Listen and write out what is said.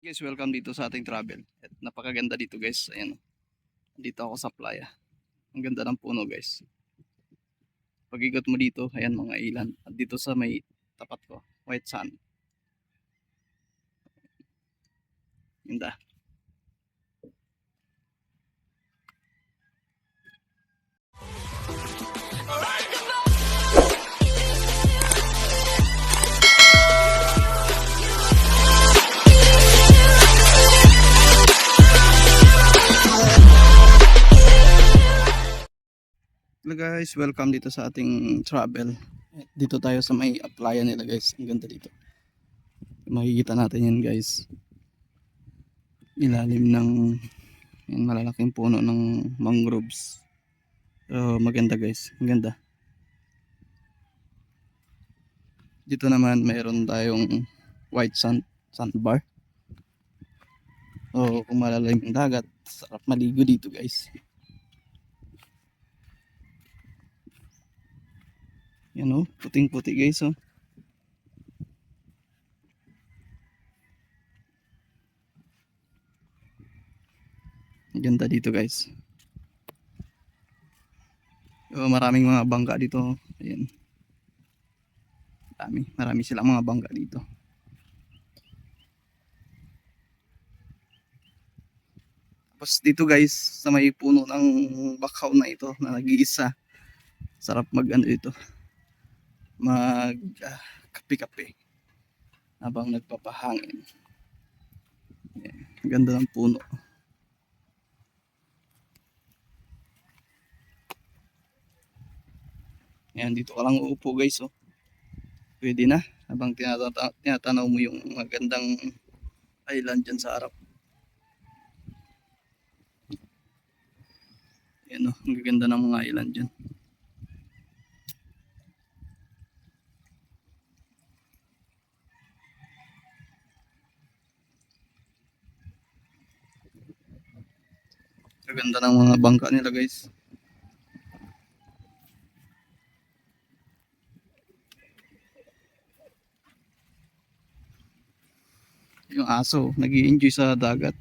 Guys, welcome dito sa ating travel. At napakaganda dito guys. Ayan. Dito ako sa playa. Ang ganda ng puno guys. Pag-ikot mo dito, ayan mga ilan. At dito sa may tapat ko, white sand. Ganda. Hello guys, welcome dito sa ating travel. Dito tayo sa may playa nila guys. Ang ganda dito. Makikita natin yan guys. Ilalim ng yan, malalaking puno ng mangroves. So, maganda guys. Ang ganda. Dito naman mayroon tayong white sandbar. So, kung malalim yung dagat, sarap maligo dito guys. Yan o, puting-puti guys o. Ganda dito guys. So, maraming mga bangka dito. Ayan. Marami silang mga bangka dito. Tapos dito guys, sa may puno ng bakaw na ito na nag-iisa. Sarap mag ano dito. Mag kape-kape habang nagpapahangin. Ayan. Ganda ng puno. Ayan, dito ka lang uupo guys oh. Pwede na habang tinatanaw mo yung magandang island dyan sa harap. Ayan oh, ang gaganda ng mga island dyan. Gaganda ng mga bangka nila guys. Yung aso nag-i-enjoy sa dagat.